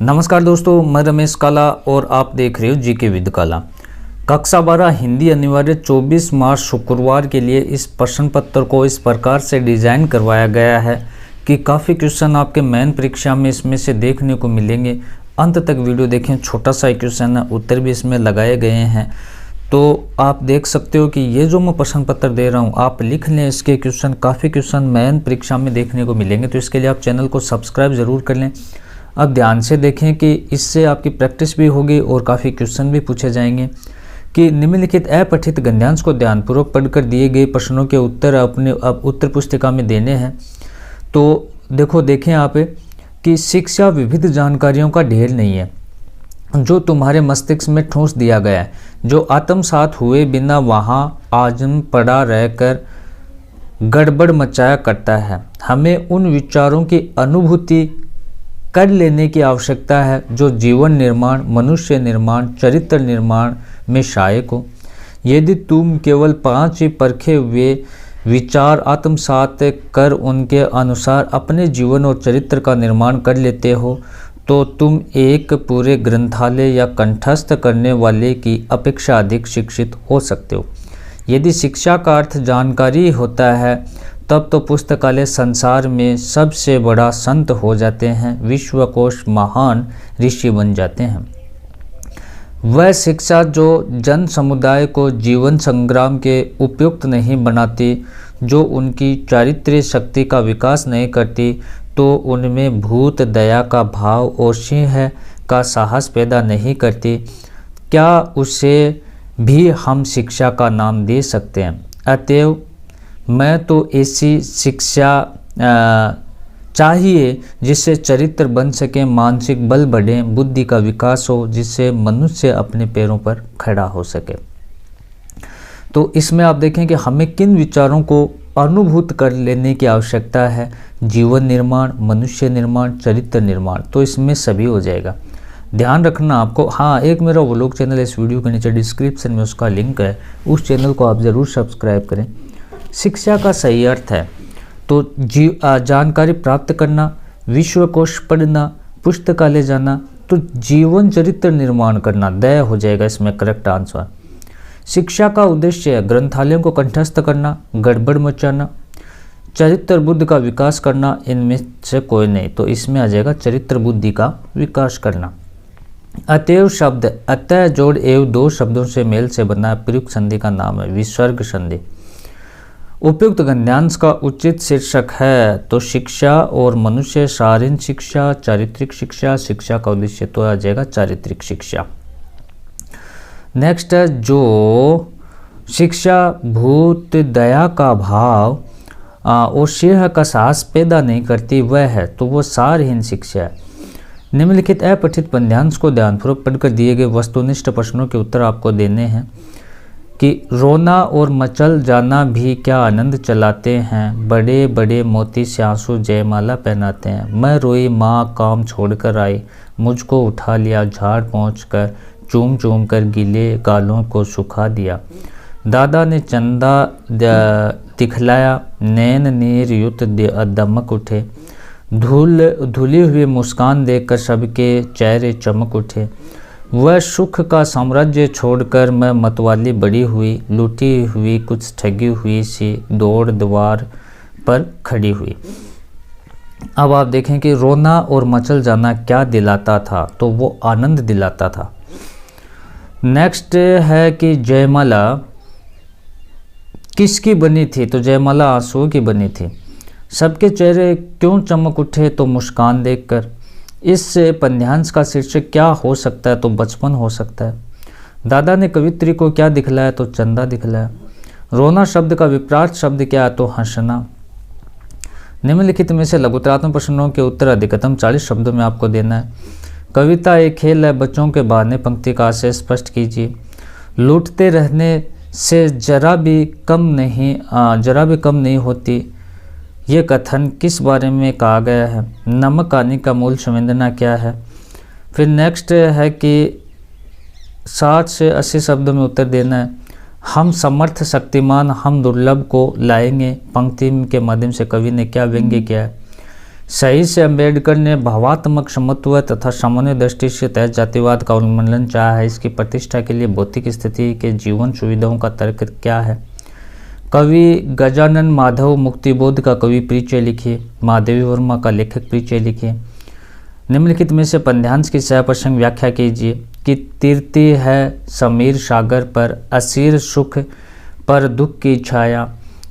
नमस्कार दोस्तों, मैं रमेश काला और आप देख रहे हो जीके विद काला। कक्षा 12 हिंदी अनिवार्य 24 मार्च शुक्रवार के लिए इस प्रश्न पत्र को इस प्रकार से डिज़ाइन करवाया गया है कि काफ़ी क्वेश्चन आपके मेन परीक्षा में इसमें से देखने को मिलेंगे। अंत तक वीडियो देखें, छोटा सा क्वेश्चन है, उत्तर भी इसमें लगाए गए हैं। तो आप देख सकते हो कि ये जो मैं प्रश्न पत्र दे रहा हूँ आप लिख लें, इसके क्वेश्चन काफ़ी क्वेश्चन मेन परीक्षा में देखने को मिलेंगे। तो इसके लिए आप चैनल को सब्सक्राइब ज़रूर कर लें। अब ध्यान से देखें कि इससे आपकी प्रैक्टिस भी होगी और काफ़ी क्वेश्चन भी पूछे जाएंगे कि निम्नलिखित अपठित गद्यांश को ध्यानपूर्वक पढ़कर दिए गए प्रश्नों के उत्तर अपने उत्तर पुस्तिका में देने हैं। तो देखें आप कि शिक्षा विविध जानकारियों का ढेर नहीं है जो तुम्हारे मस्तिष्क में ठूंस दिया गया है, जो आत्मसात हुए बिना वहाँ आजम पड़ा रहकर गड़बड़ मचाया करता है। हमें उन विचारों की अनुभूति कर लेने की आवश्यकता है जो जीवन निर्माण, मनुष्य निर्माण, चरित्र निर्माण में सहायक हो। यदि तुम केवल 5 ही परखे हुए विचार आत्मसात कर उनके अनुसार अपने जीवन और चरित्र का निर्माण कर लेते हो तो तुम एक पूरे ग्रंथालय या कंठस्थ करने वाले की अपेक्षा अधिक शिक्षित हो सकते हो। यदि शिक्षा का अर्थ जानकारी होता है तब तो पुस्तकालय संसार में सबसे बड़ा संत हो जाते हैं, विश्वकोश महान ऋषि बन जाते हैं। वह शिक्षा जो जन समुदाय को जीवन संग्राम के उपयुक्त नहीं बनाती, जो उनकी चारित्र्य शक्ति का विकास नहीं करती, तो उनमें भूत दया का भाव और सिंह का साहस पैदा नहीं करती, क्या उसे भी हम शिक्षा का नाम दे सकते हैं? अतएव मैं तो ऐसी शिक्षा चाहिए जिससे चरित्र बन सके, मानसिक बल बढ़े, बुद्धि का विकास हो, जिससे मनुष्य अपने पैरों पर खड़ा हो सके। तो इसमें आप देखें कि हमें किन विचारों को अनुभूत कर लेने की आवश्यकता है। जीवन निर्माण, मनुष्य निर्माण, चरित्र निर्माण, तो इसमें सभी हो जाएगा। ध्यान रखना आपको। हाँ, एक मेरा व्लॉग चैनल इस वीडियो के नीचे डिस्क्रिप्शन में उसका लिंक है, उस चैनल को आप ज़रूर सब्सक्राइब करें। शिक्षा का सही अर्थ है तो जानकारी प्राप्त करना, विश्वकोश पढ़ना, पुस्तकालय जाना, तो जीवन चरित्र निर्माण करना, दया हो जाएगा इसमें करेक्ट आंसर। शिक्षा का उद्देश्य है ग्रंथालयों को कंठस्थ करना, गड़बड़ मचाना, चरित्र बुद्धि का विकास करना, इनमें से कोई नहीं, तो इसमें आ जाएगा चरित्र बुद्धि का विकास करना। अतएव शब्द अतः जोड़ एव 2 शब्दों से मेल से बना प्रयुक्त संधि का नाम है विसर्ग संधि। उपयुक्त गद्यांश का उचित शीर्षक है तो शिक्षा और मनुष्य, शारीरिक शिक्षा, चारित्रिक शिक्षा, शिक्षा का उद्देश्य तो आ जाएगा चारित्रिक शिक्षा। नेक्स्ट है जो शिक्षा भूत दया का भाव और सिंह का साहस पैदा नहीं करती वह है तो वो सारहीन शिक्षा है। निम्नलिखित अपठित गद्यांश को ध्यानपूर्वक पढ़कर दिए गए वस्तुनिष्ठ प्रश्नों के उत्तर आपको देने हैं कि रोना और मचल जाना भी क्या आनंद चलाते हैं, बड़े बड़े मोती से आंसू जयमाला पहनाते हैं। मैं रोई, माँ काम छोड़कर आई, मुझको उठा लिया, झाड़ पहुँचकर चूम चूम कर गीले गालों को सुखा दिया। दादा ने चंदा दिखलाया, नैन नीर युत दमक उठे, धुली हुई मुस्कान देखकर सबके चेहरे चमक उठे। वह सुख का साम्राज्य छोड़कर मैं मतवाली बड़ी हुई, लूटी हुई कुछ ठगी हुई सी दौड़ द्वार पर खड़ी हुई। अब आप देखें कि रोना और मचल जाना क्या दिलाता था, तो वो आनंद दिलाता था। नेक्स्ट है कि जयमाला किसकी बनी थी, तो जयमाला आंसुओं की बनी थी। सबके चेहरे क्यों चमक उठे, तो मुस्कान देखकर। इस पद्यांश का शीर्षक क्या हो सकता है, तो बचपन हो सकता है। दादा ने कवित्री को क्या दिखलाया, तो चंदा दिखलाया। रोना शब्द का विपरीत शब्द क्या है, तो हंसना। निम्नलिखित में से लघुतरात्मक प्रश्नों के उत्तर अधिकतम 40 शब्दों में आपको देना है। कविता एक खेल है, बच्चों के बहाने पंक्ति का आशय स्पष्ट कीजिए। लूटते रहने से जरा भी कम नहीं होती, ये कथन किस बारे में कहा गया है? नमक आने का मूल संवेदना क्या है? फिर नेक्स्ट है कि 60 से 80 शब्दों में उत्तर देना है। हम समर्थ शक्तिमान हम दुर्लभ को लाएंगे, पंक्ति के माध्यम से कवि ने क्या व्यंग्य किया है? सही से अम्बेडकर ने भावात्मक समत्व तथा सामान्य दृष्टि से तय जातिवाद का उन्मूलन चाहा है। इसकी प्रतिष्ठा के लिए भौतिक स्थिति के जीवन सुविधाओं का तर्क क्या है। कवि गजानन माधव मुक्तिबोध का कवि परिचय लिखिए। महादेवी वर्मा का लेखक परिचय लिखिए। निम्नलिखित में से पद्यांश की सहप्रसंग व्याख्या कीजिए कि तीर्ति है समीर सागर पर, असीर सुख पर दुख की छाया,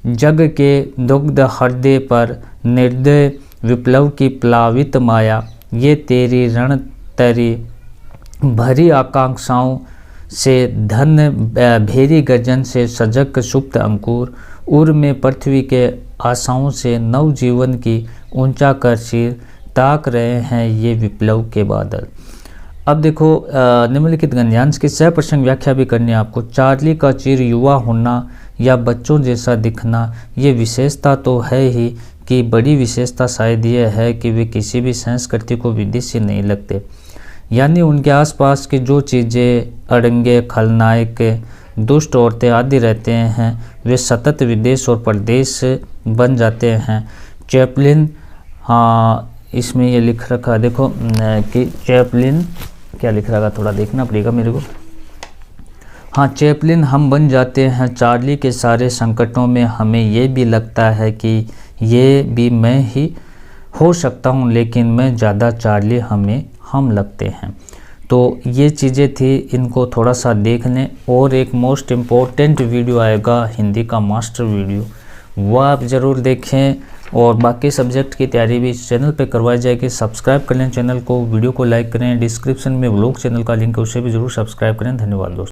जग के दुग्ध हृदय पर निर्दय विप्लव की प्लावित माया, ये तेरी रण तरी भरी आकांक्षाओं से धन भेरी गर्जन से सजग सुप्त अंकुर, उर में पृथ्वी के आशाओं से नव जीवन की ऊंचा कर सिर ताक रहे हैं ये विप्लव के बादल। अब देखो निम्नलिखित गद्यांश की सहप्रसंग व्याख्या भी करनी है आपको। चार्ली का चिर युवा होना या बच्चों जैसा दिखना, ये विशेषता तो है ही कि बड़ी विशेषता शायद ये है कि वे किसी भी संस्कृति को विदेशी नहीं लगते, यानी उनके आसपास की जो चीज़ें अड़ंगे खलनायक दुष्ट औरतें आदि रहते हैं वे सतत विदेश और प्रदेश बन जाते हैं। चैपलिन, हाँ इसमें ये लिख रखा है देखो कि चैपलिन क्या लिख रखा, थोड़ा देखना पड़ेगा मेरे को। हाँ चैपलिन हम बन जाते हैं चार्ली के सारे संकटों में, हमें ये भी लगता है कि ये भी मैं ही हो सकता हूँ, लेकिन मैं ज़्यादा चार्ली हम लगते हैं। तो ये चीज़ें थी, इनको थोड़ा सा देख लें। और एक मोस्ट इम्पोर्टेंट वीडियो आएगा हिंदी का मास्टर वीडियो, वो आप ज़रूर देखें। और बाकी सब्जेक्ट की तैयारी भी इस चैनल पे करवाई जाएगी। सब्सक्राइब कर लें चैनल को, वीडियो को लाइक करें। डिस्क्रिप्शन में व्लॉग चैनल का लिंक है, उसे भी ज़रूर सब्सक्राइब करें। धन्यवाद दोस्तों।